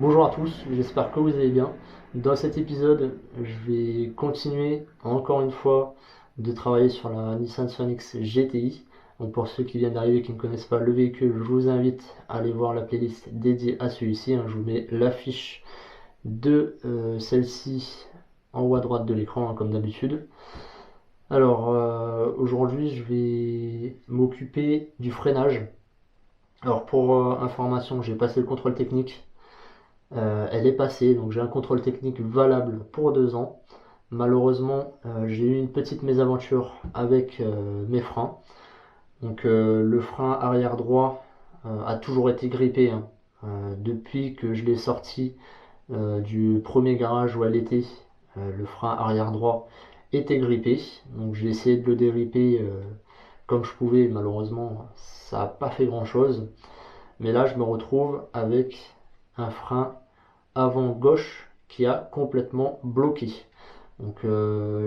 Bonjour à tous, j'espère que vous allez bien. Dans cet épisode, je vais continuer encore une fois de travailler sur la Nissan Sunix GTI. Donc pour ceux qui viennent d'arriver et qui ne connaissent pas le véhicule, je vous invite à aller voir la playlist dédiée à celui-ci. Je vous mets l'affiche de celle-ci en haut à droite de l'écran, comme d'habitude. Alors aujourd'hui, je vais m'occuper du freinage. Alors pour information, j'ai passé le contrôle technique. Elle est passée, donc j'ai un contrôle technique valable pour 2 ans. Malheureusement, j'ai eu une petite mésaventure avec mes freins. Donc le frein arrière droit a toujours été grippé, hein. Depuis que je l'ai sorti du premier garage où elle était, le frein arrière droit était grippé. Donc j'ai essayé de le déripper comme je pouvais. Malheureusement, ça n'a pas fait grand chose. Mais là, je me retrouve avec un frein avant gauche qui a complètement bloqué. Donc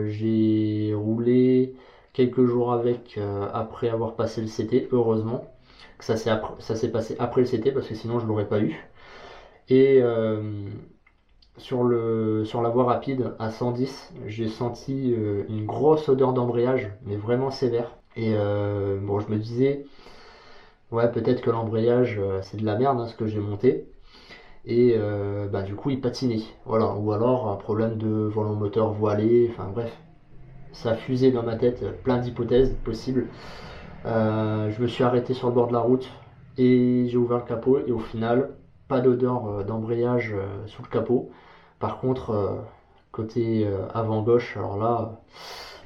j'ai roulé quelques jours avec après avoir passé le CT, heureusement que ça s'est passé après le CT parce que sinon je l'aurais pas eu. Et sur la voie rapide à 110, j'ai senti une grosse odeur d'embrayage, mais vraiment sévère. Et bon, je me disais, ouais, peut-être que l'embrayage c'est de la merde, hein, ce que j'ai monté. Et du coup il patinait, voilà, ou alors un problème de volant moteur voilé, enfin bref, ça fusait dans ma tête, plein d'hypothèses possibles. Je me suis arrêté sur le bord de la route et j'ai ouvert le capot et au final pas d'odeur d'embrayage sous le capot. Par contre côté avant gauche, alors là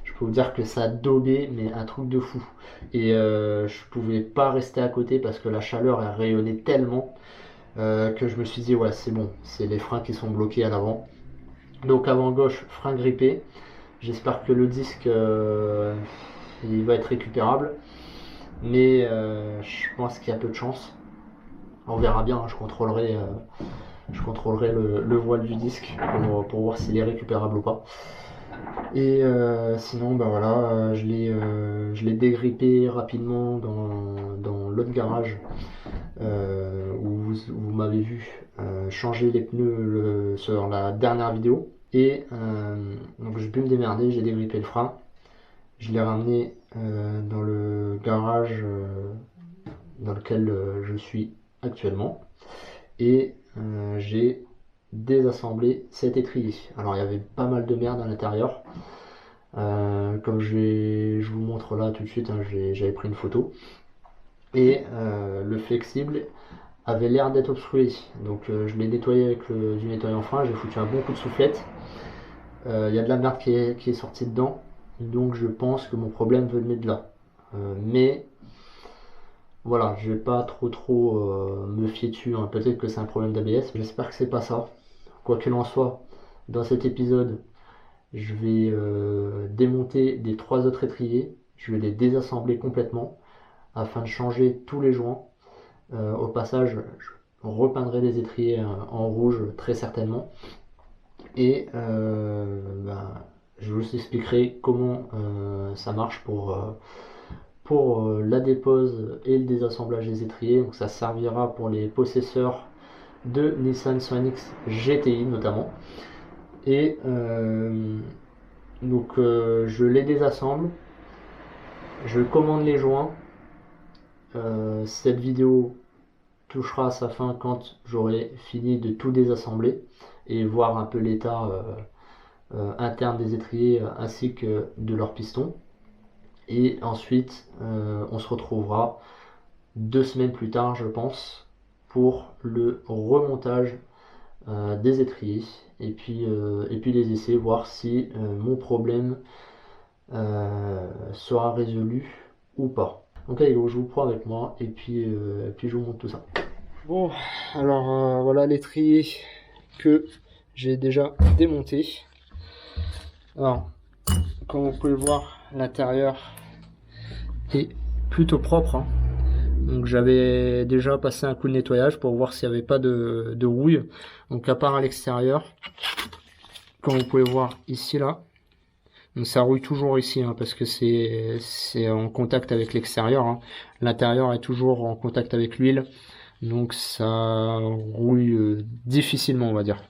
je peux vous dire que ça a daubé, mais un truc de fou. Et je pouvais pas rester à côté parce que la chaleur elle rayonnait tellement que je me suis dit ouais c'est bon, c'est les freins qui sont bloqués à l'avant. Donc avant gauche, frein grippé. J'espère que le disque il va être récupérable, mais je pense qu'il y a peu de chance. On verra bien, hein, je contrôlerai le voile du disque pour voir s'il est récupérable ou pas. Et sinon, bah voilà, je l'ai dégrippé rapidement dans l'autre garage où vous m'avez vu changer les pneus sur la dernière vidéo. Et donc j'ai pu me démerder, j'ai dégrippé le frein, je l'ai ramené dans le garage dans lequel je suis actuellement. Et j'ai désassemblé cet étrier. Alors il y avait pas mal de merde à l'intérieur. Comme je vous montre là tout de suite, hein, j'avais pris une photo. Et le flexible avait l'air d'être obstrué. Donc je l'ai nettoyé avec du nettoyant frein, j'ai foutu un bon coup de soufflette. Il y a de la merde qui est sortie dedans. Donc je pense que mon problème venait de là. Mais voilà, je vais pas trop me fier dessus, hein. Peut-être que c'est un problème d'ABS. J'espère que c'est pas ça. Quoi qu'il en soit, dans cet épisode, je vais démonter les 3 autres étriers. Je vais les désassembler complètement afin de changer tous les joints. Au passage, je repeindrai les étriers en rouge très certainement. Et je vous expliquerai comment ça marche pour la dépose et le désassemblage des étriers. Donc ça servira pour les possesseurs de Nissan Sunix GTI notamment. Et donc je les désassemble, je commande les joints. Cette vidéo touchera à sa fin quand j'aurai fini de tout désassembler et voir un peu l'état interne des étriers ainsi que de leurs pistons. Et ensuite on se retrouvera 2 semaines plus tard je pense pour le remontage des étriers et puis les essais, voir si mon problème sera résolu ou pas. Donc allez, je vous prends avec moi et puis je vous montre tout ça. Bon, alors voilà l'étrier que j'ai déjà démonté. Alors, comme vous pouvez le voir, l'intérieur est plutôt propre, hein. Donc j'avais déjà passé un coup de nettoyage pour voir s'il n'y avait pas de rouille. Donc à part à l'extérieur, comme vous pouvez voir ici là, donc ça rouille toujours ici, hein, parce que c'est en contact avec l'extérieur, hein. L'intérieur est toujours en contact avec l'huile. donc ça rouille difficilement, on va dire.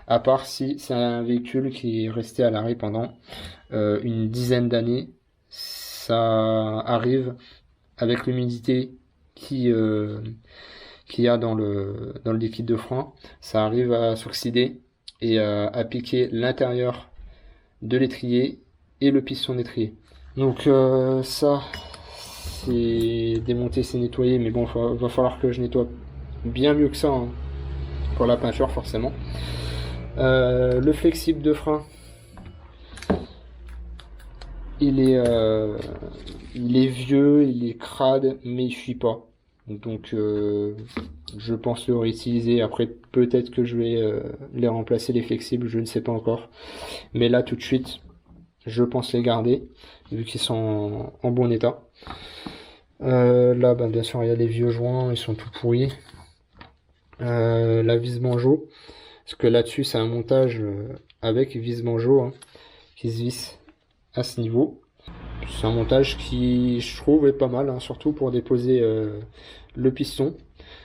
À part si c'est un véhicule qui est resté à l'arrêt pendant une dizaine d'années, ça arrive avec l'humidité qu'il y a dans le liquide de frein, ça arrive à s'oxyder et à piquer l'intérieur de l'étrier et le piston d'étrier. Donc ça, c'est démonter, c'est nettoyer, mais bon, va falloir que je nettoie bien mieux que ça, hein, pour la peinture forcément. Le flexible de frein, il est vieux, il est crade, mais il fuit pas. Donc je pense le réutiliser. Après, peut-être que je vais les remplacer, les flexibles, je ne sais pas encore. Mais là, tout de suite, je pense les garder, vu qu'ils sont en bon état. Là, bien sûr, il y a les vieux joints, ils sont tout pourris. La vis banjo, parce que là-dessus, c'est un montage avec vis banjo, hein, qui se visse à ce niveau. C'est un montage qui, je trouve, est pas mal, hein, surtout pour déposer le piston.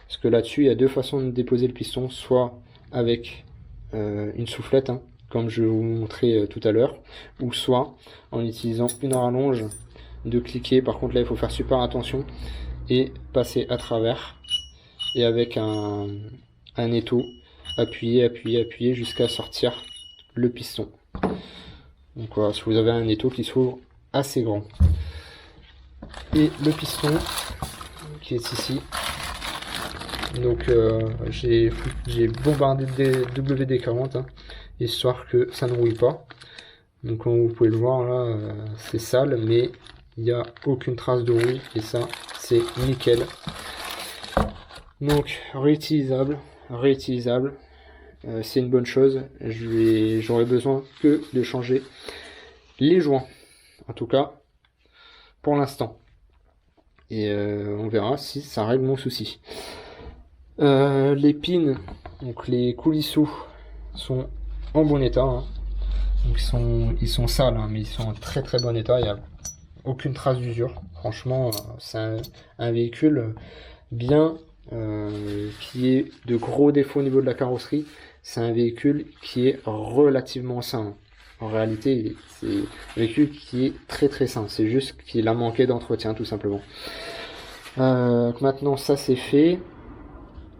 Parce que là-dessus, il y a deux façons de déposer le piston, soit avec une soufflette, hein, comme je vais vous montrer tout à l'heure, ou soit en utilisant une rallonge de cliquer. Par contre, là, il faut faire super attention et passer à travers. Et avec un étau, appuyer jusqu'à sortir le piston. Donc voilà, si vous avez un étau qui s'ouvre assez grand. Et le piston qui est ici. Donc j'ai bombardé des WD-40, hein, histoire que ça ne rouille pas. Donc comme vous pouvez le voir là, c'est sale, mais il n'y a aucune trace de rouille et ça c'est nickel. Donc réutilisable, c'est une bonne chose. J'aurais besoin que de changer les joints, en tout cas pour l'instant, et on verra si ça règle mon souci. Les pins, donc les coulissous, sont en bon état, hein. Donc ils sont sales, hein, mais ils sont en très très bon état. Il n'y a aucune trace d'usure. Franchement, c'est un véhicule bien, qui est de gros défauts au niveau de la carrosserie. C'est un véhicule qui est relativement sain. En réalité, c'est un véhicule qui est très très sain. C'est juste qu'il a manqué d'entretien, tout simplement. Maintenant, ça c'est fait.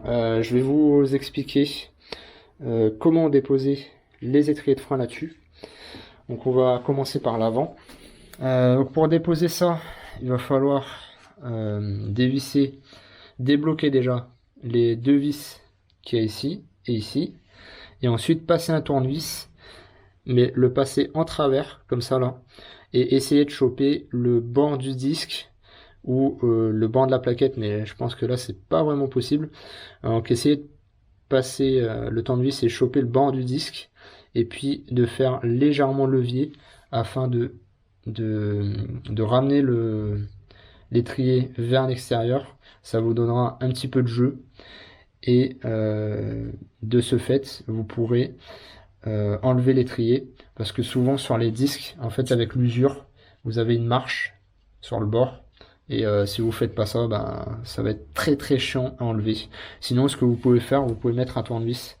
Je vais vous expliquer comment déposer les étriers de frein là-dessus. Donc on va commencer par l'avant. Pour déposer ça, il va falloir dévisser, débloquer déjà les deux vis qu'il y a ici et ici, et ensuite passer un tournevis, mais le passer en travers comme ça là, et essayer de choper le banc du disque ou le banc de la plaquette, mais je pense que là c'est pas vraiment possible. Donc essayez de passer le tournevis et choper le banc du disque, et puis de faire légèrement levier afin de ramener l'étrier vers l'extérieur. Ça vous donnera un petit peu de jeu, et de ce fait vous pourrez enlever l'étrier, parce que souvent sur les disques, en fait, avec l'usure, vous avez une marche sur le bord, et si vous faites pas ça, ça va être très très chiant à enlever. Sinon, ce que vous pouvez faire, vous pouvez mettre un tournevis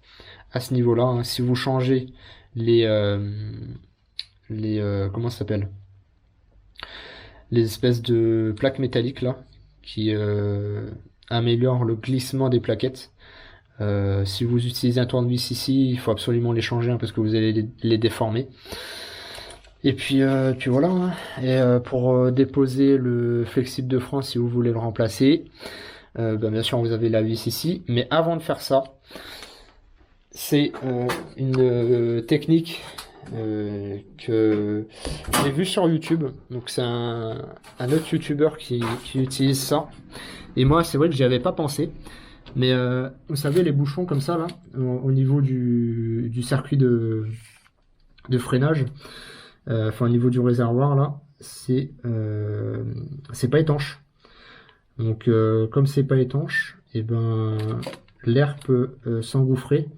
à ce niveau là, hein. Si vous changez les comment ça s'appelle, les espèces de plaques métalliques là, qui améliorent le glissement des plaquettes. Si vous utilisez un tournevis ici, il faut absolument les changer, hein, parce que vous allez les déformer. Et puis voilà, hein. Et pour déposer le flexible de frein, si vous voulez le remplacer, bien sûr vous avez la vis ici, mais avant de faire ça, c'est une technique que j'ai vu sur YouTube. Donc c'est un autre youtubeur qui utilise ça, et moi c'est vrai que j'y avais pas pensé, mais vous savez, les bouchons comme ça là, au niveau du circuit de freinage, enfin au niveau du réservoir là, c'est pas étanche. Donc comme c'est pas étanche, et l'air peut s'engouffrer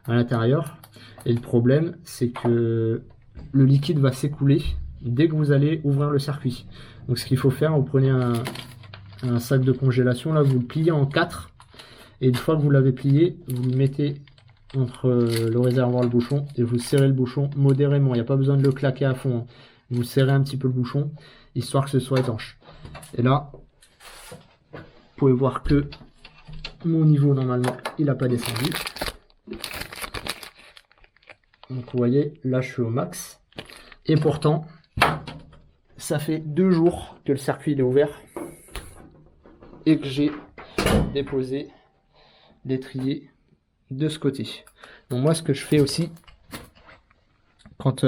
à l'intérieur, et le problème c'est que le liquide va s'écouler dès que vous allez ouvrir le circuit. Donc ce qu'il faut faire, vous prenez un sac de congélation là, vous le pliez en 4, Et une fois que vous l'avez plié, vous le mettez entre le réservoir et le bouchon et vous serrez le bouchon modérément. Il n'y a pas besoin de le claquer à fond, hein. Vous serrez un petit peu le bouchon, histoire que ce soit étanche. Et là, vous pouvez voir que mon niveau, normalement, il n'a pas descendu. Donc vous voyez, là je suis au max. Et pourtant, ça fait 2 jours que le circuit il est ouvert et que j'ai déposé l'étrier de ce côté. Donc moi ce que je fais aussi, quand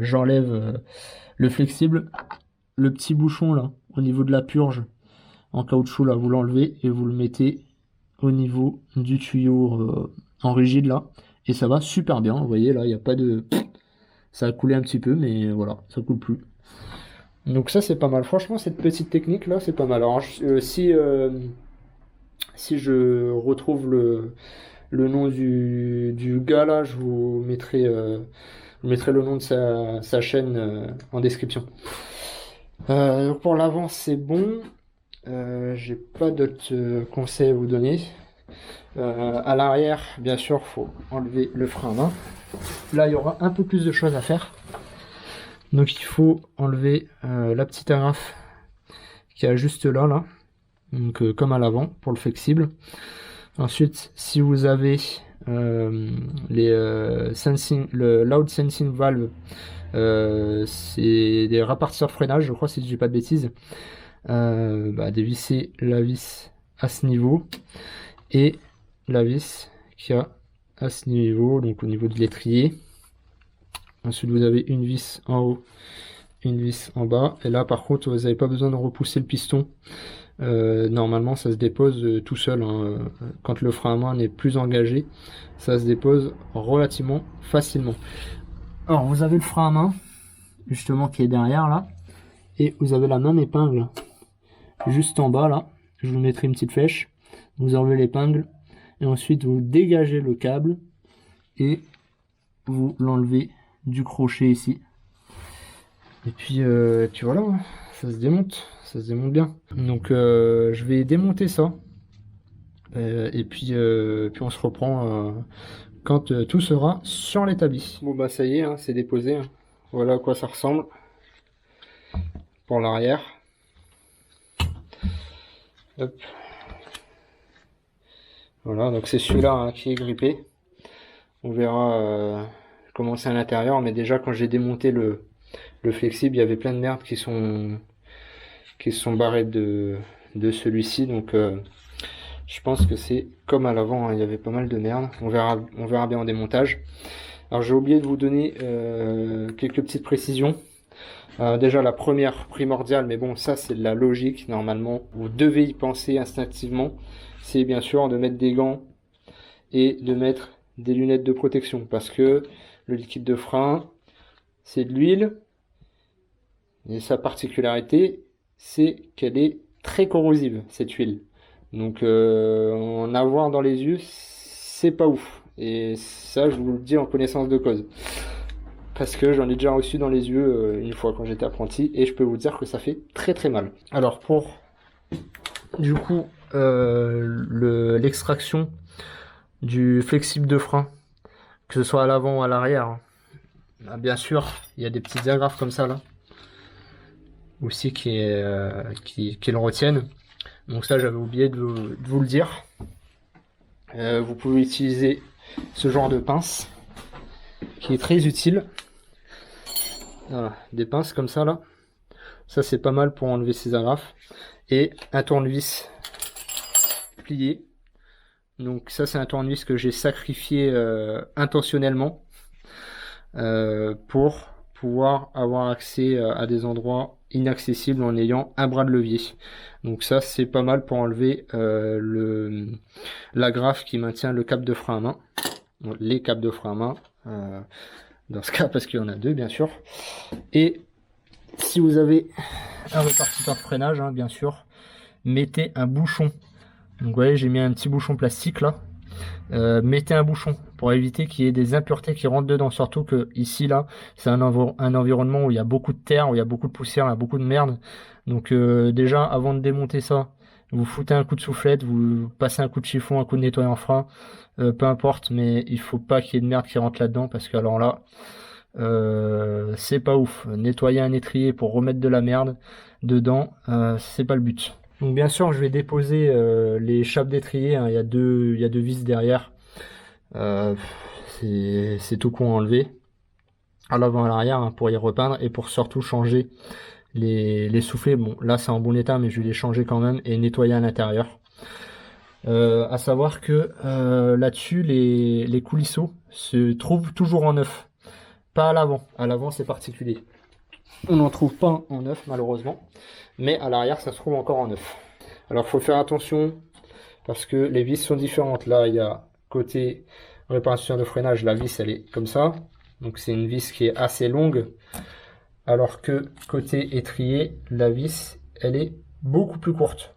j'enlève le flexible, le petit bouchon là, au niveau de la purge en caoutchouc là, vous l'enlevez et vous le mettez au niveau du tuyau en rigide là. Et ça va super bien, vous voyez là, il n'y a pas de... Ça a coulé un petit peu, mais voilà, ça coule plus. Donc ça c'est pas mal, franchement cette petite technique là c'est pas mal. Alors si je retrouve le nom du gars là, je vous mettrai le nom de sa chaîne en description. Donc pour l'avant c'est bon, j'ai pas d'autres conseils à vous donner. À l'arrière, bien sûr, faut enlever le frein à main. Là, il y aura un peu plus de choses à faire. Donc, il faut enlever la petite agrafe qui est juste là. Donc, comme à l'avant pour le flexible. Ensuite, si vous avez le loud sensing valve, c'est des rapartisseurs de freinage, je crois, si je dis pas de bêtises. Dévisser la vis à ce niveau et la vis qui a à ce niveau, donc au niveau de l'étrier. Ensuite vous avez une vis en haut, une vis en bas, et là par contre vous n'avez pas besoin de repousser le piston. Normalement ça se dépose tout seul, hein. Quand le frein à main n'est plus engagé, ça se dépose relativement facilement. Alors vous avez le frein à main justement qui est derrière là, et vous avez la même épingle juste en bas là, je vous mettrai une petite flèche. Vous enlevez l'épingle et ensuite vous dégagez le câble et vous l'enlevez du crochet ici. Et puis voilà, ça se démonte bien. Donc je vais démonter ça et puis on se reprend quand tout sera sur l'établi. Bon bah ça y est, hein, c'est déposé, hein. Voilà à quoi ça ressemble pour l'arrière. Hop. Voilà, donc c'est celui-là, hein, qui est grippé. On verra comment c'est à l'intérieur, mais déjà quand j'ai démonté le flexible, il y avait plein de merde qui se sont barrées de celui-ci, donc je pense que c'est comme à l'avant, hein, il y avait pas mal de merde. On verra bien en démontage. Alors j'ai oublié de vous donner quelques petites précisions. Déjà la première primordiale, mais bon ça c'est de la logique, normalement vous devez y penser instinctivement, c'est bien sûr de mettre des gants et de mettre des lunettes de protection, parce que le liquide de frein c'est de l'huile et sa particularité c'est qu'elle est très corrosive, cette huile. Donc en avoir dans les yeux c'est pas ouf, et ça je vous le dis en connaissance de cause. Parce que j'en ai déjà reçu dans les yeux une fois quand j'étais apprenti, et je peux vous dire que ça fait très très mal. Alors pour du coup l'extraction du flexible de frein, que ce soit à l'avant ou à l'arrière, bien sûr il y a des petites agrafes comme ça là aussi qui le retiennent. Donc ça j'avais oublié de vous le dire. Vous pouvez utiliser ce genre de pince qui est très utile. Voilà, des pinces comme ça là, ça c'est pas mal pour enlever ces agrafes, et un tournevis plié. Donc ça c'est un tournevis que j'ai sacrifié intentionnellement pour pouvoir avoir accès à des endroits inaccessibles en ayant un bras de levier. Donc ça c'est pas mal pour enlever l'agrafe qui maintient le câble de frein à main, les câbles de frein à main dans ce cas, parce qu'il y en a deux bien sûr. Et si vous avez un répartiteur de freinage, hein, bien sûr, mettez un bouchon. Donc vous voyez j'ai mis un petit bouchon plastique là. Mettez un bouchon pour éviter qu'il y ait des impuretés qui rentrent dedans, surtout que ici là c'est un environnement où il y a beaucoup de terre, où il y a beaucoup de poussière, il y a beaucoup de merde. Donc déjà avant de démonter ça, Vous foutez un coup de soufflette, vous passez un coup de chiffon, un coup de nettoyant frein, peu importe, mais il faut pas qu'il y ait de merde qui rentre là-dedans parce que alors là, c'est pas ouf. Nettoyer un étrier pour remettre de la merde dedans, c'est pas le but. Donc bien sûr, je vais déposer les chapes d'étrier, hein. Il y a deux vis derrière. Euh, c'est tout con à enlever à l'avant et à l'arrière, hein, pour y repeindre et pour surtout changer les soufflets. Bon, là c'est en bon état, mais je vais les changer quand même et nettoyer à l'intérieur. À savoir que là-dessus, les coulisseaux se trouvent toujours en neuf, pas à l'avant. À l'avant, c'est particulier. On n'en trouve pas en neuf, malheureusement, mais à l'arrière, ça se trouve encore en neuf. Alors, faut faire attention parce que les vis sont différentes. Là, il y a côté réparation de freinage, la vis, elle est comme ça. Donc, c'est une vis qui est assez longue, alors que côté étrier, la vis, elle est beaucoup plus courte.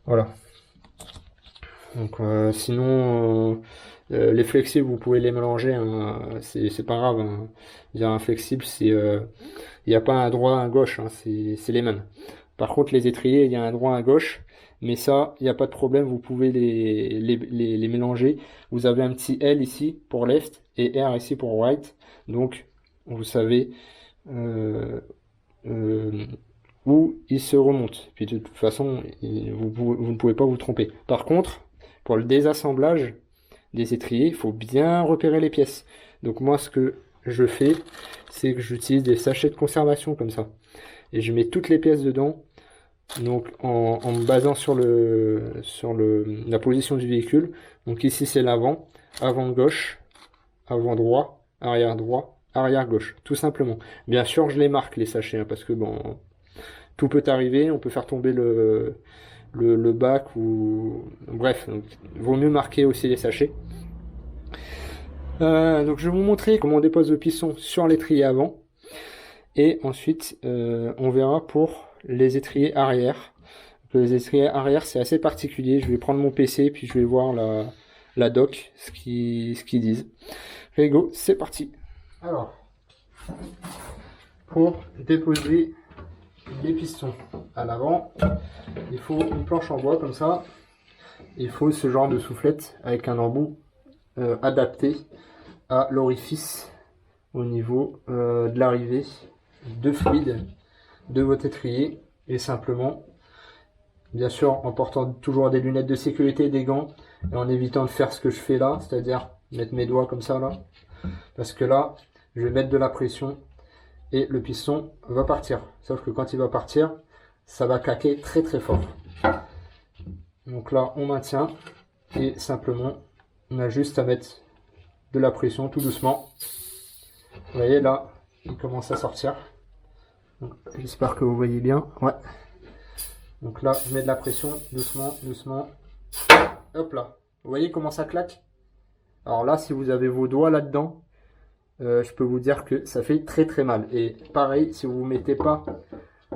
Voilà. Donc sinon, les flexibles, vous pouvez les mélanger, hein, c'est pas grave, hein. Il y a un flexible, il n'y a pas un droit, un gauche, hein, c'est les mêmes. Par contre, les étriers, il y a un droit, un gauche, mais ça, il n'y a pas de problème, vous pouvez les mélanger. Vous avez un petit L ici pour left et R ici pour right, donc vous savez euh, euh, où il se remonte. Puis de toute façon, vous ne pouvez pas vous tromper. Par contre, pour le désassemblage des étriers, il faut bien repérer les pièces. Donc moi, ce que je fais, c'est que j'utilise des sachets de conservation comme ça. Et je mets toutes les pièces dedans, donc en me basant sur la position du véhicule. Donc ici, c'est l'avant, avant gauche, avant droit, arrière gauche, tout simplement. Bien sûr, je les marque, les sachets, hein, parce que bon, tout peut arriver, on peut faire tomber le bac ou bref, donc, vaut mieux marquer aussi les sachets. Donc je vais vous montrer comment on dépose le piston sur l'étrier avant et ensuite on verra pour les étriers arrière. Les étriers arrière, c'est assez particulier. Je vais prendre mon PC puis je vais voir la doc, ce qu'ils disent. Allez go, c'est parti. Alors, pour déposer les pistons à l'avant, il faut une planche en bois comme ça. Il faut ce genre de soufflette avec un embout adapté à l'orifice au niveau de l'arrivée de fluide de votre étrier, et simplement, bien sûr en portant toujours des lunettes de sécurité, des gants, et en évitant de faire ce que je fais là, c'est-à-dire mettre mes doigts comme ça là, parce que là je vais mettre de la pression et le piston va partir. Sauf que quand il va partir, ça va claquer très très fort. Donc là on maintient et simplement on a juste à mettre de la pression tout doucement. Vous voyez là, il commence à sortir. J'espère que vous voyez bien. Ouais. Donc là, je mets de la pression doucement, doucement. Hop là. Vous voyez comment ça claque? Alors là, si vous avez vos doigts là-dedans, je peux vous dire que ça fait très très mal. Et pareil, si vous ne mettez pas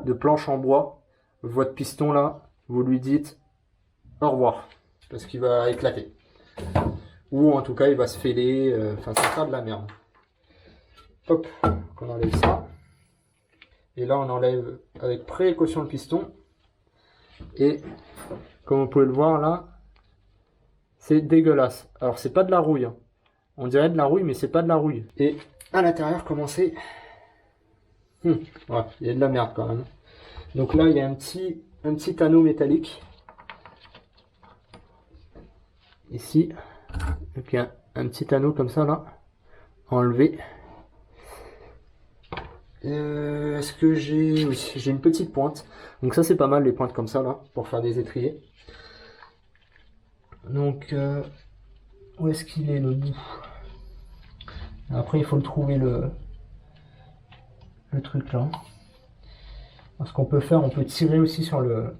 de planche en bois, votre piston là, vous lui dites au revoir. Parce qu'il va éclater. Ou en tout cas, il va se fêler. Enfin, ça sera de la merde. Hop, on enlève ça. Et là, on enlève avec précaution le piston. Et comme vous pouvez le voir là, c'est dégueulasse. Alors, c'est pas de la rouille, hein. On dirait de la rouille, mais c'est pas de la rouille. Et à l'intérieur, comment c'est? Ouais, il y a de la merde quand même. Donc là, il y a un petit anneau métallique. Ici. Donc il y a un petit anneau comme ça là. Enlevé. Est-ce que j'ai... Oui, j'ai une petite pointe. Donc ça, c'est pas mal les pointes comme ça là, pour faire des étriers. Donc, où est-ce qu'il est le bout? Après, il faut le trouver le truc là. Ce qu'on peut faire, on peut tirer aussi sur le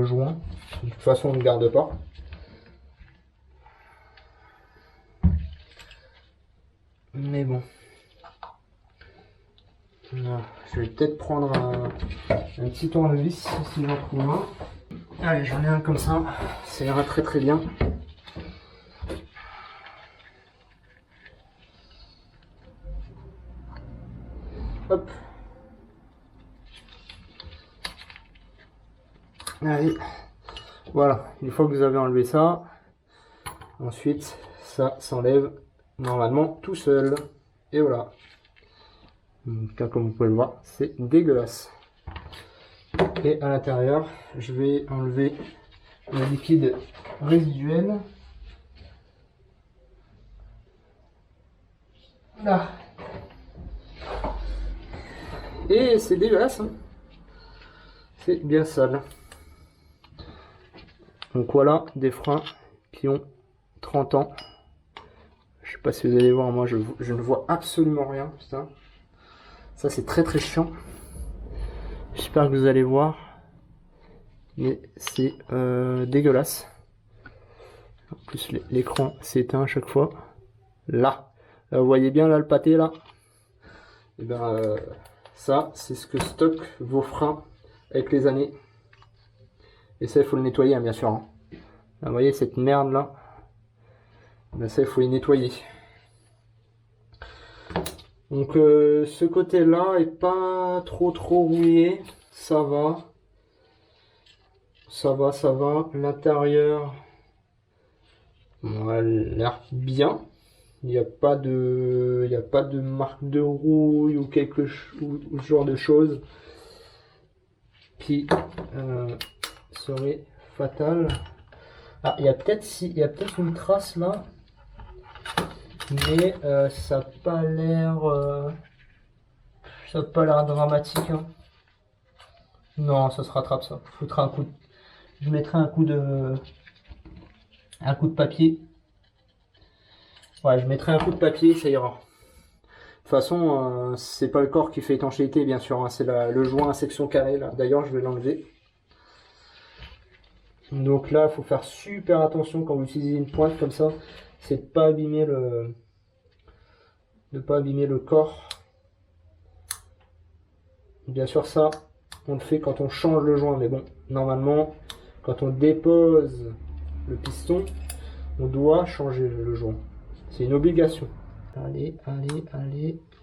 joint. De toute façon, on ne garde pas. Mais bon. Je vais peut-être prendre un petit tournevis si j'en trouve un. Allez, j'en ai un comme ça. Ça ira très très bien. Hop. Allez, voilà, une fois que vous avez enlevé ça, ensuite ça s'enlève normalement tout seul. Et voilà. Donc, comme vous pouvez le voir, c'est dégueulasse. Et à l'intérieur, je vais enlever le liquide résiduel. Là. Et c'est dégueulasse, hein. C'est bien sale. Donc voilà des freins qui ont 30 ans. Je sais pas si vous allez voir, moi je ne vois absolument rien. Putain. Ça c'est très très chiant. J'espère que vous allez voir. Mais c'est dégueulasse. En plus l'écran s'éteint à chaque fois. Là. Vous voyez bien là le pâté là. Et ben ça c'est ce que stockent vos freins avec les années. Et ça il faut le nettoyer hein, bien sûr. Hein. Là, vous voyez cette merde là. Ben ça il faut les nettoyer. Donc ce côté là est pas trop rouillé. Ça va. Ça va. L'intérieur a l'air bien. Il n'y a pas de marque de rouille ou quelque chose, ou ce genre de choses qui serait fatal. Ah, il y a peut-être une trace là, mais ça n'a pas l'air dramatique. Hein. Non, ça se rattrape ça. Je mettrai un coup de papier. Ouais, je mettrai un coup de papier, ça ira. De toute façon, c'est pas le corps qui fait étanchéité, bien sûr. Hein, c'est le joint à section carrée, là. D'ailleurs, je vais l'enlever. Donc là, il faut faire super attention quand vous utilisez une pointe comme ça. C'est de pas abîmer le corps. Bien sûr, ça, on le fait quand on change le joint. Mais bon, normalement, quand on dépose le piston, on doit changer le joint. C'est une obligation. Allez,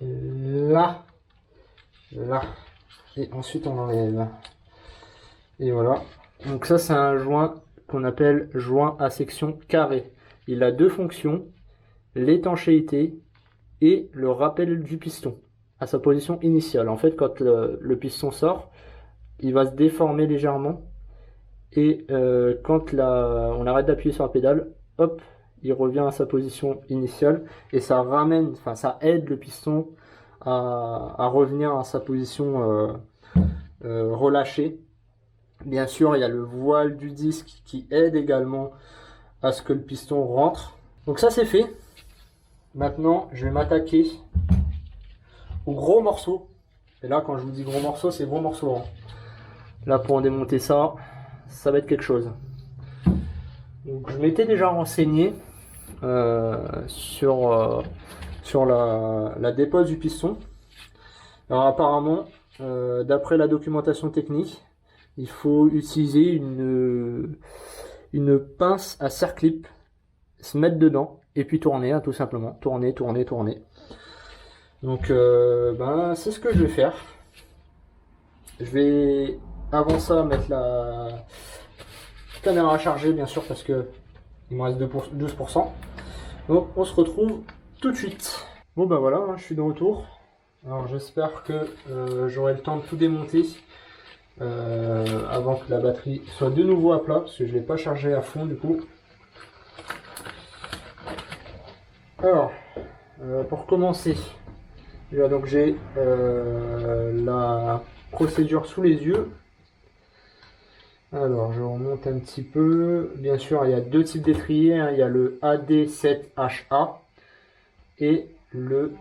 là. Et ensuite on enlève. Et voilà. Donc ça c'est un joint qu'on appelle joint à section carrée. Il a deux fonctions, l'étanchéité et le rappel du piston à sa position initiale. En fait quand le piston sort, il va se déformer légèrement. Et quand on arrête d'appuyer sur la pédale, hop, il revient à sa position initiale et ça aide le piston à revenir à sa position relâchée. Bien sûr, il y a le voile du disque qui aide également à ce que le piston rentre. Donc ça c'est fait. Maintenant, je vais m'attaquer aux gros morceaux. Et là, quand je vous dis gros morceaux, c'est gros morceaux. Hein. Là, pour en démonter ça, ça va être quelque chose. Donc, je m'étais déjà renseigné sur la dépose du piston. Alors apparemment, d'après la documentation technique, il faut utiliser une pince à serre-clip, se mettre dedans et puis tourner, hein, tout simplement. Tourner. Donc c'est ce que je vais faire. Je vais avant ça mettre la caméra à charger bien sûr parce que il me reste 12%. Donc on se retrouve tout de suite. Bon bah voilà, hein, je suis de retour. Alors j'espère que j'aurai le temps de tout démonter avant que la batterie soit de nouveau à plat parce que je ne l'ai pas chargé à fond du coup. Alors pour commencer, donc j'ai la procédure sous les yeux. Alors, je remonte un petit peu. Bien sûr, il y a deux types d'étriers. Hein. Il y a le AD7HA et le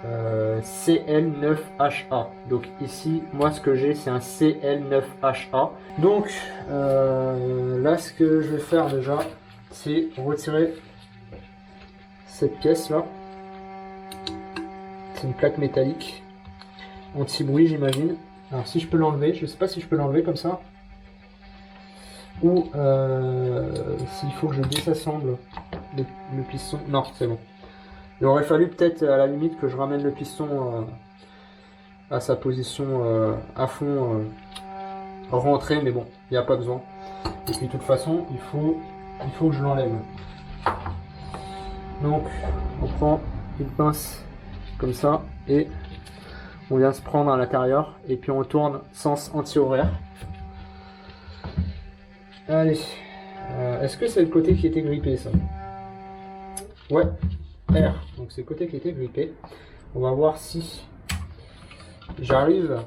CL9HA. Donc ici, moi, ce que j'ai, c'est un CL9HA. Donc, là, ce que je vais faire déjà, c'est retirer cette pièce-là. C'est une plaque métallique. Anti-bruit, j'imagine. Alors, si je peux l'enlever, je ne sais pas si je peux l'enlever comme ça. Ou s'il faut que je désassemble le piston. Non, c'est bon. Il aurait fallu peut-être à la limite que je ramène le piston à sa position à fond rentrer, mais bon, il n'y a pas besoin. Et puis de toute façon, il faut que je l'enlève. Donc, on prend une pince comme ça et on vient se prendre à l'intérieur et puis on tourne sens anti-horaire. Allez, est-ce que c'est le côté qui était grippé ça? Ouais, R, donc c'est le côté qui était grippé. On va voir si j'arrive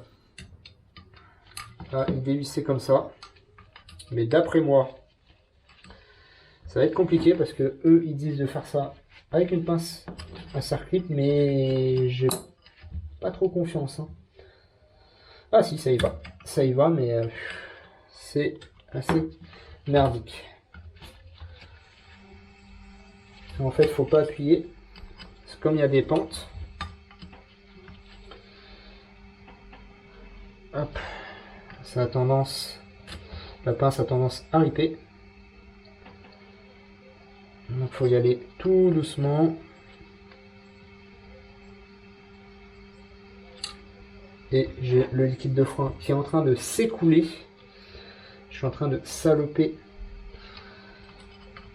à le dévisser comme ça. Mais d'après moi, ça va être compliqué parce que eux ils disent de faire ça avec une pince à serre-clip, mais j'ai pas trop confiance. Hein. Ah si, ça y va, mais c'est assez merdique. En fait, faut pas appuyer. C'est comme il y a des pentes. Hop, ça a tendance, la pince a tendance à ripper. Donc faut y aller tout doucement. Et j'ai le liquide de frein qui est en train de s'écouler. Je suis en train de saloper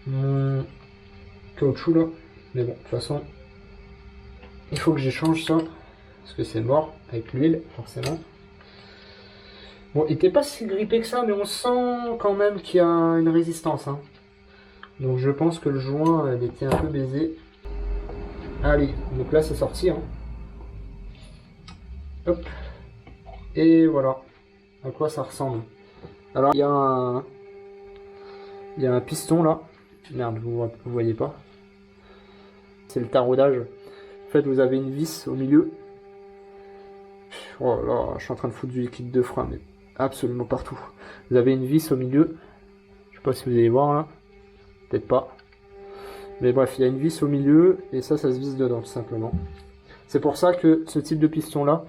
mon caoutchouc là. Mais bon, de toute façon, il faut que j'échange ça. Parce que c'est mort avec l'huile, forcément. Bon, il n'était pas si grippé que ça, mais on sent quand même qu'il y a une résistance. Hein. Donc je pense que le joint il était un peu baisé. Allez, donc là c'est sorti. Hein. Hop. Et voilà à quoi ça ressemble. Alors il y a un piston là. Merde, vous voyez pas. C'est le taraudage. En fait, vous avez une vis au milieu. Oh là, je suis en train de foutre du liquide de frein, mais absolument partout. Vous avez une vis au milieu. Je sais pas si vous allez voir là. Peut-être pas. Mais bref, il y a une vis au milieu et ça se visse dedans tout simplement. C'est pour ça que ce type de piston là,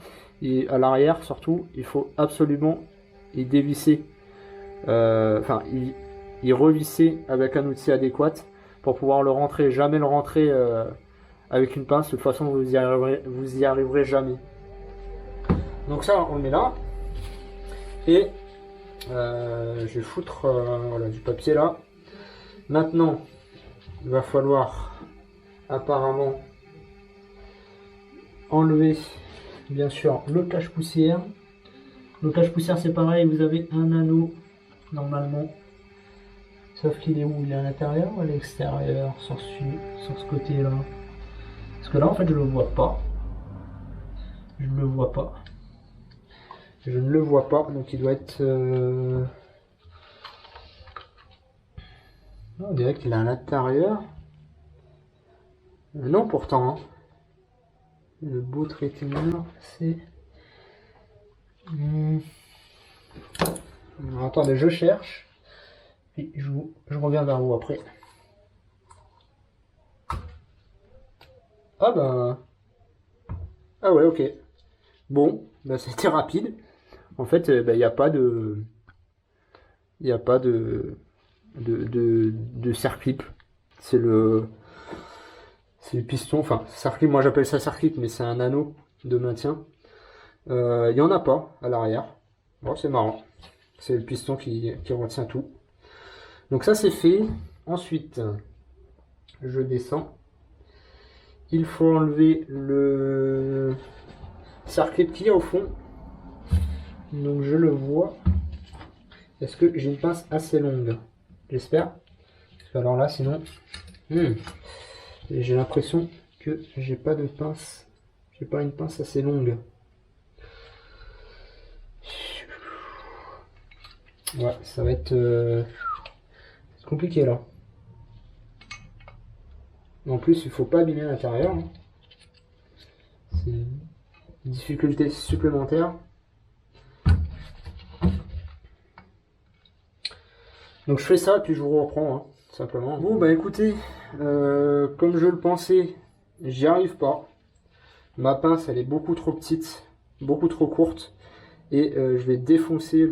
à l'arrière surtout, il faut absolument y dévisser. Enfin, y revisser avec un outil adéquat pour pouvoir le rentrer. Jamais le rentrer avec une pince. De toute façon, vous y arriverez jamais. Donc ça, on le met là. Et je vais foutre voilà, du papier là. Maintenant, il va falloir apparemment enlever bien sûr le cache-poussière. Le cache-poussière c'est pareil, vous avez un anneau normalement. Sauf qu'il est où? Il est à l'intérieur ou à l'extérieur sur ce côté là? Parce que là en fait je le vois pas. Je ne le vois pas. Je ne le vois pas, donc il doit être... On dirait qu'il est à l'intérieur. Non pourtant. Hein. Le beau traitement, c'est... Attendez, je cherche. Et je reviens vers vous après. Ah ben... Ah ouais, ok. Bon, bah c'était rapide. En fait, il n'y a pas de... Il n'y a pas de serre-clip. C'est le piston, enfin serre-clip, moi j'appelle ça serre-clip, mais c'est un anneau de maintien. Il n'y en a pas à l'arrière. Bon, c'est marrant. C'est le piston qui retient tout. Donc ça c'est fait. Ensuite, je descends. Il faut enlever le serre-clip qu'il y a au fond. Donc je le vois. Est-ce que j'ai une pince assez longue? J'espère. Alors là, sinon, j'ai l'impression que j'ai pas de pince. J'ai pas une pince assez longue. Ouais, ça va être compliqué là. En plus, il faut pas abîmer l'intérieur. Hein. C'est une difficulté supplémentaire. Donc je fais ça, puis je vous reprends, hein, simplement. Bon, bah écoutez, comme je le pensais, j'y arrive pas. Ma pince, elle est beaucoup trop petite, beaucoup trop courte. Et je vais défoncer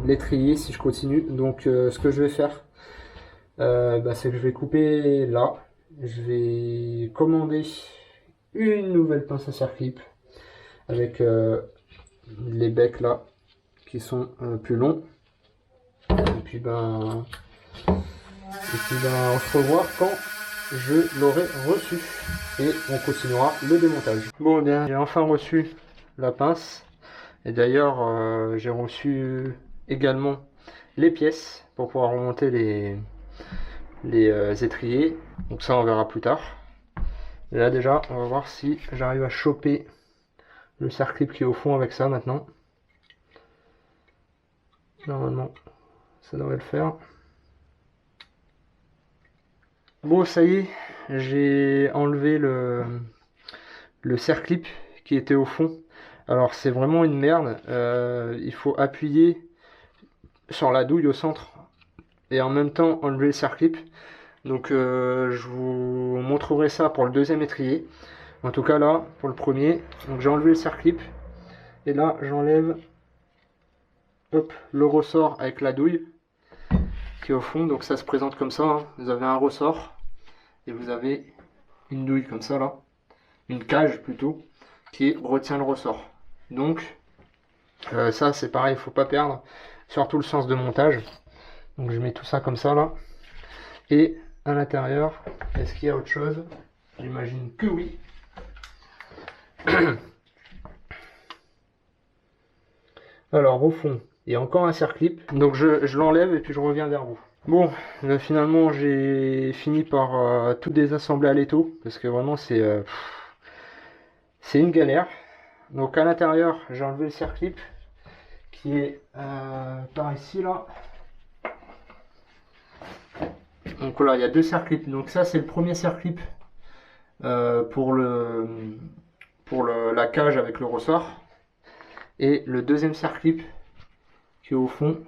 l'étrier si je continue. Donc ce que je vais faire, c'est que je vais couper là. Je vais commander une nouvelle pince à serre-clip avec les becs là qui sont plus longs. Et puis ben on se revoit quand je l'aurai reçu et on continuera le démontage. Bon, eh bien, j'ai enfin reçu la pince et d'ailleurs j'ai reçu également les pièces pour pouvoir remonter les étriers. Donc ça on verra plus tard. Et là déjà on va voir si j'arrive à choper le circlip qui est au fond avec ça maintenant. Normalement ça devrait le faire. Bon, ça y est, j'ai enlevé le circlip qui était au fond. Alors c'est vraiment une merde. Il faut appuyer sur la douille au centre et en même temps enlever le circlip. Donc je vous montrerai ça pour le deuxième étrier. En tout cas là, pour le premier, donc j'ai enlevé le circlip et là j'enlève le ressort avec la douille qui est au fond. Donc ça se présente comme ça, hein. Vous avez un ressort et vous avez une douille comme ça là, une cage plutôt, qui retient le ressort. Donc ça c'est pareil, il faut pas perdre, surtout le sens de montage. Donc je mets tout ça comme ça là. Et à l'intérieur, est-ce qu'il y a autre chose? J'imagine que oui. Alors au fond, il y a encore un circlip. Donc je l'enlève et puis je reviens vers vous. Bon, là, finalement j'ai fini par tout désassembler à l'étau. Parce que vraiment c'est une galère. Donc à l'intérieur, j'ai enlevé le circlip qui est par ici là. Donc voilà, il y a deux circlips. Donc ça c'est le premier circlip pour la cage avec le ressort. Et le deuxième circlip qui est au fond,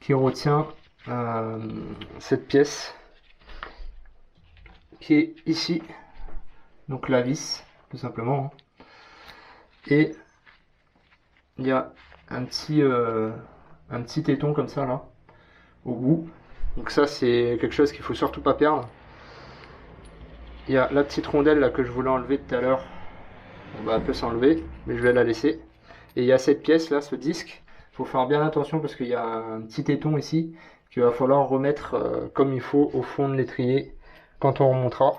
qui retient cette pièce qui est ici. Donc la vis, tout simplement. Et il y a un petit téton comme ça là, au bout. Donc ça c'est quelque chose qu'il faut surtout pas perdre. Il y a la petite rondelle là que je voulais enlever tout à l'heure. Elle peut s'enlever, mais je vais la laisser. Et il y a cette pièce là, ce disque. Il faut faire bien attention parce qu'il y a un petit téton ici qu'il va falloir remettre comme il faut au fond de l'étrier quand on remontera.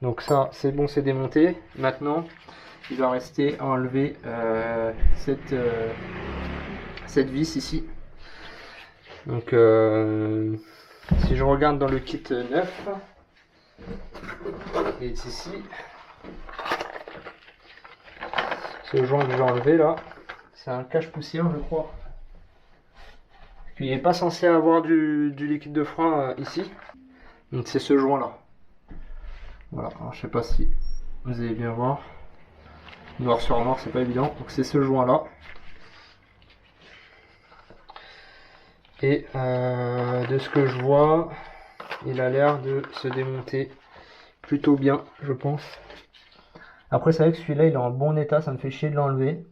Donc ça c'est bon, c'est démonté. Maintenant il va rester à enlever cette vis ici. Donc si je regarde dans le kit neuf, il est ici. Ce joint que j'ai enlevé là, c'est un cache-poussière je crois. Puis il n'est pas censé avoir du liquide de frein ici. Donc c'est ce joint là. Voilà, alors, je sais pas si vous allez bien voir. Noir sur noir, c'est pas évident. Donc c'est ce joint là. Et de ce que je vois, il a l'air de se démonter plutôt bien, je pense. Après c'est vrai que celui-là il est en bon état, ça me fait chier de l'enlever.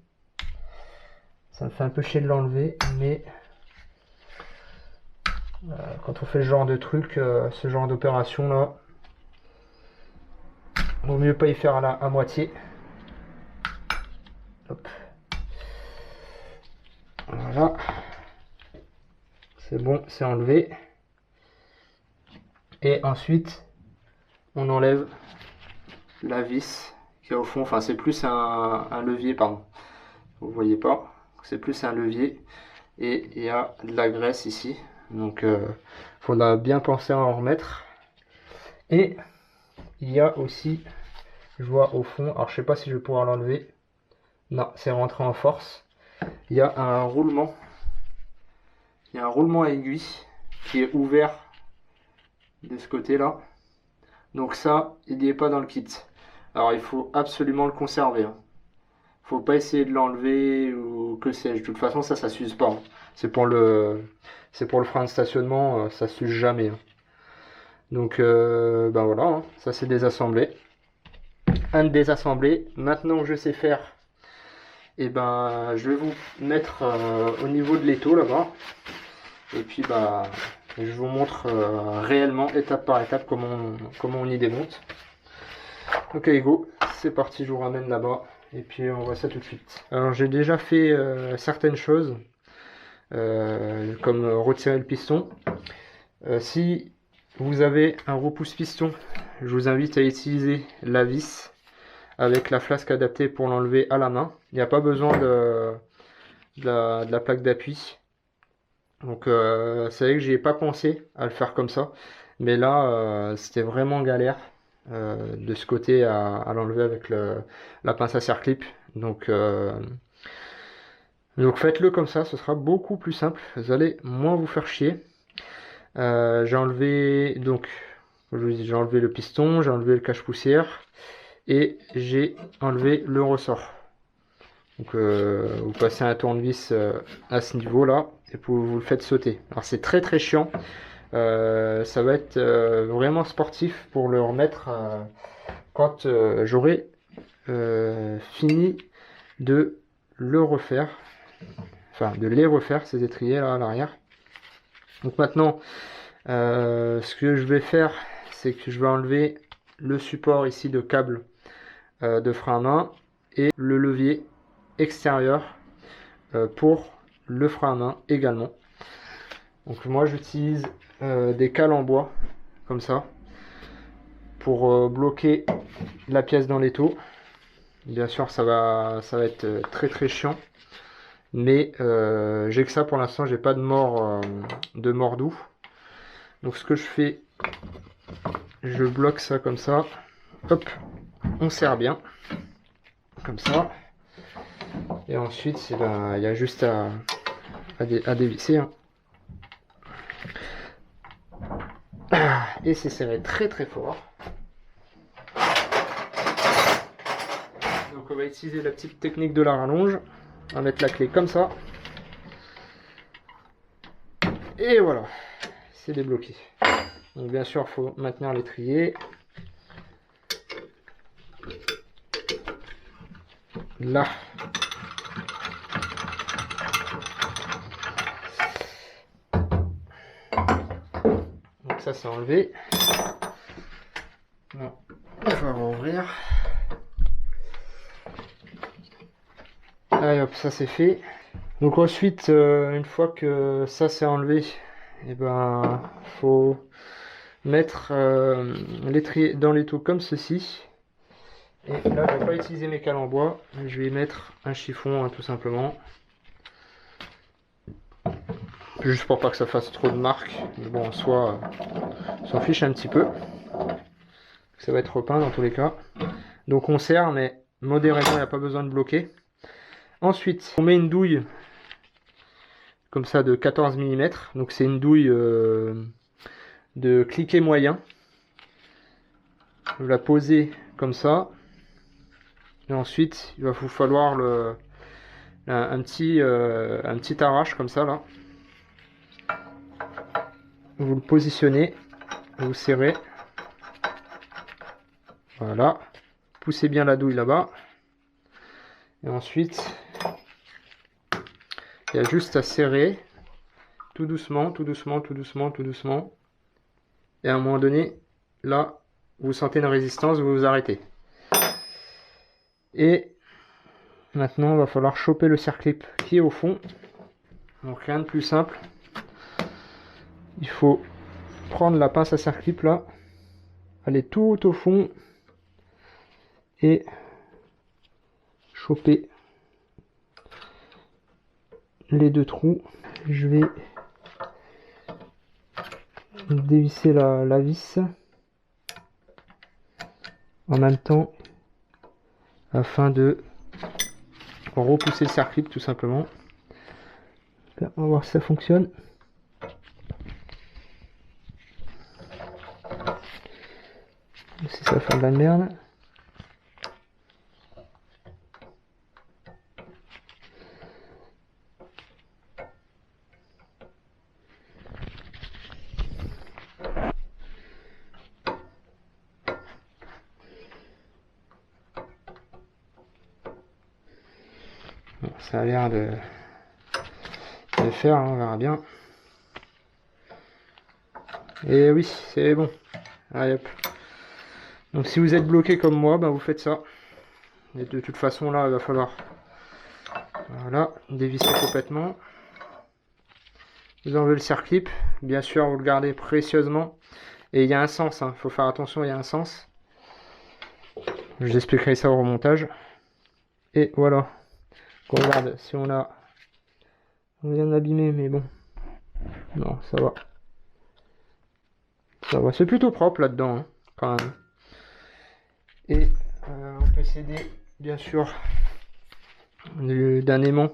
Ça me fait un peu chier de l'enlever, mais quand on fait ce genre de truc, ce genre d'opération là, vaut mieux pas y faire à moitié. Hop. Voilà. C'est bon, c'est enlevé. Et ensuite, on enlève la vis qui est au fond. Enfin, c'est plus un levier, pardon. Vous voyez pas. C'est plus un levier. Et il y a de la graisse ici. Donc, faudra bien penser à en remettre. Et il y a aussi, je vois au fond, alors je sais pas si je vais pouvoir l'enlever. Non, c'est rentré en force. Il y a un roulement. Il y a un roulement à aiguille qui est ouvert de ce côté là. Donc ça, il n'y est pas dans le kit. Alors il faut absolument le conserver, hein. Faut pas essayer de l'enlever ou que sais-je. De toute façon ça s'use pas, hein. C'est pour le frein de stationnement, ça s'use jamais, hein. Donc ben voilà, hein. Ça c'est désassemblé. Un désassemblé. Maintenant que je sais faire, et ben je vais vous mettre au niveau de l'étau là-bas. Et puis bah je vous montre réellement étape par étape comment on y démonte. Ok go, c'est parti, je vous ramène là-bas et puis on voit ça tout de suite. Alors j'ai déjà fait certaines choses, comme retirer le piston. Si vous avez un repousse-piston, je vous invite à utiliser la vis avec la flasque adaptée pour l'enlever à la main. Il n'y a pas besoin de la plaque d'appui. Donc c'est vrai que j'y ai pas pensé à le faire comme ça. Mais là, c'était vraiment galère de ce côté à l'enlever avec la pince à serre-clip. Donc faites-le comme ça, ce sera beaucoup plus simple. Vous allez moins vous faire chier. J'ai enlevé donc, je vous dis, j'ai enlevé le piston, j'ai enlevé le cache-poussière et j'ai enlevé le ressort. Donc vous passez un tournevis à ce niveau là et vous le faites sauter. Alors c'est très très chiant. Ça va être vraiment sportif pour le remettre quand j'aurai fini de le refaire. Enfin de les refaire ces étriers là à l'arrière. Donc maintenant ce que je vais faire, c'est que je vais enlever le support ici de câble de frein à main et le levier extérieur pour le frein à main également. Donc moi j'utilise des cales en bois comme ça pour bloquer la pièce dans l'étau. Bien sûr ça va être très très chiant, mais j'ai que ça pour l'instant, j'ai pas de mort doux. Donc ce que je fais, je bloque ça comme ça, hop, on serre bien comme ça, et ensuite il y a juste à dévisser, hein. Et c'est serré très très fort. Donc on va utiliser la petite technique de la rallonge. On va mettre la clé comme ça. Et voilà, c'est débloqué. Donc bien sûr, il faut maintenir l'étrier. Là. Donc ça c'est enlevé. Bon, on va rouvrir. Allez hop, ça c'est fait. Donc ensuite, une fois que ça c'est enlevé, et ben faut mettre l'étrier dans l'étau comme ceci. Et là je vais pas utiliser mes cales en bois, je vais mettre un chiffon, hein, tout simplement. Juste pour pas que ça fasse trop de marques. Mais bon, en soi, on s'en fiche un petit peu. Ça va être repeint dans tous les cas. Donc on serre, mais modérément, il n'y a pas besoin de bloquer. Ensuite, on met une douille comme ça de 14 mm. Donc c'est une douille de cliquet moyen. Vous la posez comme ça. Et ensuite, il va vous falloir un petit arrache comme ça là. Vous le positionnez, vous serrez. Voilà. Poussez bien la douille là-bas. Et ensuite, il y a juste à serrer tout doucement, tout doucement, tout doucement, tout doucement. Et à un moment donné, là, vous sentez une résistance, vous vous arrêtez. Et maintenant, il va falloir choper le serre-clip qui est au fond. Donc rien de plus simple. Il faut prendre la pince à serre-clip là, aller tout au fond et choper les deux trous. Je vais dévisser la vis en même temps afin de repousser le serre-clip tout simplement. On va voir si ça fonctionne. Si ça fait de la merde. Bon, ça a l'air de faire, hein, on verra bien. Et oui, c'est bon. Allez hop. Donc si vous êtes bloqué comme moi, bah vous faites ça. Et de toute façon là il va falloir voilà, dévisser complètement. Vous enlevez le circlip, bien sûr vous le gardez précieusement. Et il y a un sens, il faut faire attention, il y a un sens. Je vous expliquerai ça au remontage. Et voilà. On regarde si on a... On vient d'abîmer, mais bon. Non, ça va. Ça va, c'est plutôt propre là-dedans, hein, quand même. Et on peut s'aider, bien sûr, d'un aimant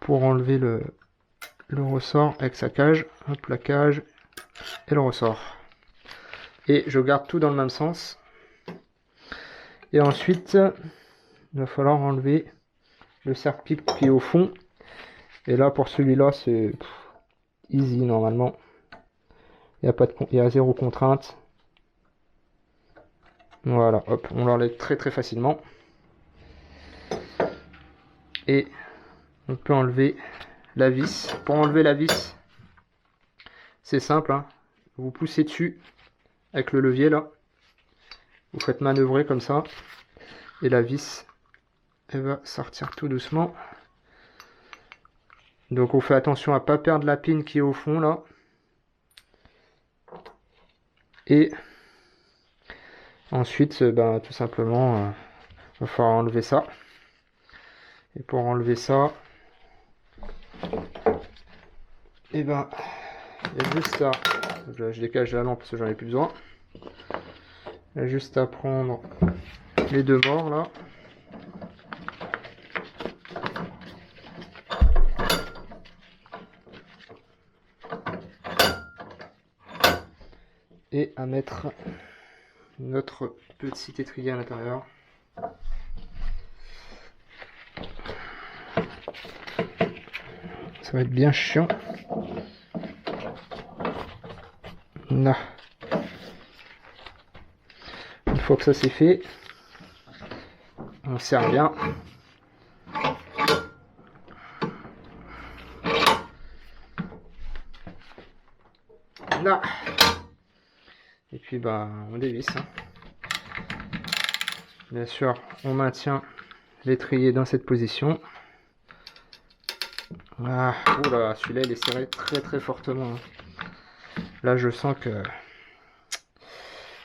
pour enlever le ressort avec sa cage. Hop, la cage et le ressort. Et je garde tout dans le même sens. Et ensuite, il va falloir enlever le cercle-pic qui est au fond. Et là, pour celui-là, c'est easy normalement. Il y a zéro contrainte. Voilà, hop, on l'enlève très très facilement. Et on peut enlever la vis. Pour enlever la vis, c'est simple, hein. Vous poussez dessus avec le levier là. Vous faites manœuvrer comme ça. Et la vis, elle va sortir tout doucement. Donc on fait attention à pas perdre la pine qui est au fond là. Et ensuite, tout simplement, il va falloir enlever ça. Et pour enlever ça, et il y a juste à... Je dégage la lampe parce que j'en ai plus besoin. Il y a juste à prendre les deux morts là. Et à mettre notre petit étrier à l'intérieur. Ça va être bien chiant. Là. Une fois que ça c'est fait, on serre bien. Là. Et puis on dévisse. Hein. Bien sûr, on maintient l'étrier dans cette position. Ah, oula, celui-là il est serré très très fortement. Là je sens que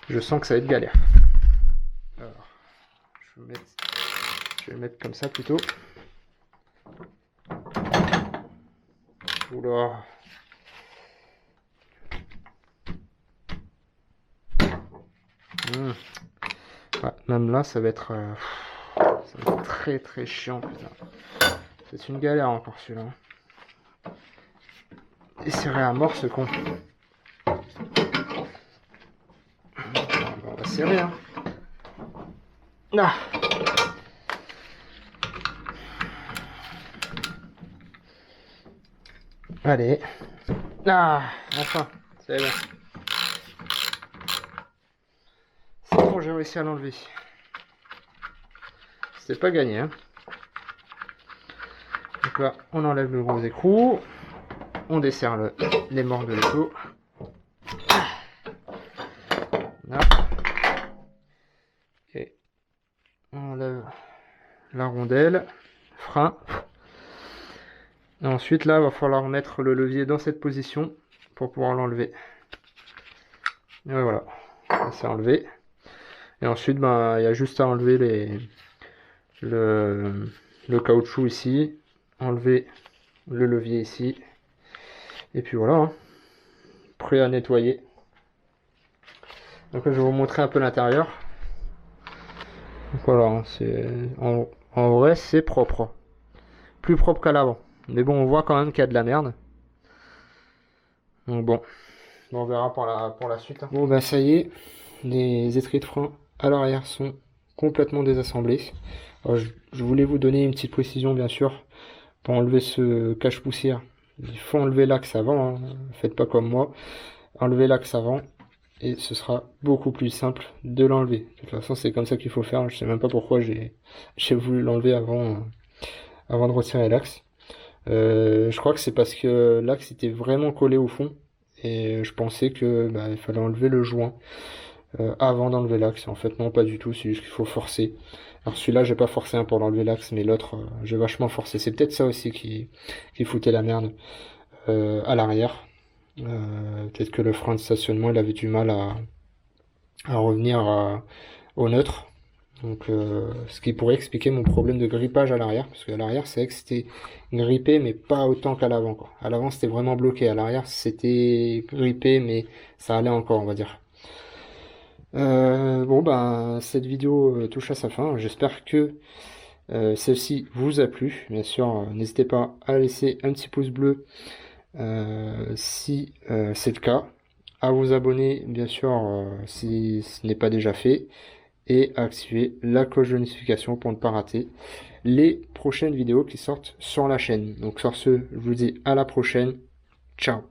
ça va être galère. Alors, je vais le mettre comme ça plutôt. Oula. Ouais, même là ça va être très très chiant, putain. C'est une galère encore celui-là. Et serré à mort ce con. On va serrer, hein. Ah. Allez. Ah, enfin, c'est bon. C'est bon, j'ai réussi à l'enlever. C'était pas gagné, hein. Donc là, on enlève le gros écrou. On desserre les morts de l'étau. Là. Et on enlève la rondelle, frein. Et ensuite là, il va falloir mettre le levier dans cette position pour pouvoir l'enlever. Et voilà, ça c'est enlevé. Et ensuite, il y a juste à enlever le caoutchouc ici, enlever le levier ici. Et puis voilà, hein, prêt à nettoyer. Donc là, je vais vous montrer un peu l'intérieur. Voilà, en vrai, c'est propre. Plus propre qu'à l'avant. Mais bon, on voit quand même qu'il y a de la merde. Donc bon, on verra pour la suite. Hein. Bon, ça y est, les étriers de frein à l'arrière sont complètement désassemblés. Alors, je voulais vous donner une petite précision, bien sûr, pour enlever ce cache-poussière. Il faut enlever l'axe avant, hein. Faites pas comme moi. Enlevez l'axe avant et ce sera beaucoup plus simple de l'enlever. De toute façon, c'est comme ça qu'il faut faire. Je sais même pas pourquoi j'ai voulu l'enlever avant de retirer l'axe. Je crois que c'est parce que l'axe était vraiment collé au fond et je pensais que il fallait enlever le joint. avant d'enlever l'axe. En fait non, pas du tout, c'est juste qu'il faut forcer. Alors celui-là j'ai pas forcé pour l'enlever l'axe, mais l'autre j'ai vachement forcé. C'est peut-être ça aussi qui foutait la merde à l'arrière. Peut-être que le frein de stationnement il avait du mal à revenir au neutre. Donc ce qui pourrait expliquer mon problème de grippage à l'arrière, parce qu'à l'arrière c'est vrai que c'était grippé mais pas autant qu'à l'avant quoi. À l'avant c'était vraiment bloqué, à l'arrière c'était grippé mais ça allait encore on va dire. Bon ben cette vidéo touche à sa fin, j'espère que celle-ci vous a plu. Bien sûr, n'hésitez pas à laisser un petit pouce bleu si c'est le cas, à vous abonner bien sûr si ce n'est pas déjà fait, et à activer la cloche de notification pour ne pas rater les prochaines vidéos qui sortent sur la chaîne. Donc sur ce, je vous dis à la prochaine, ciao.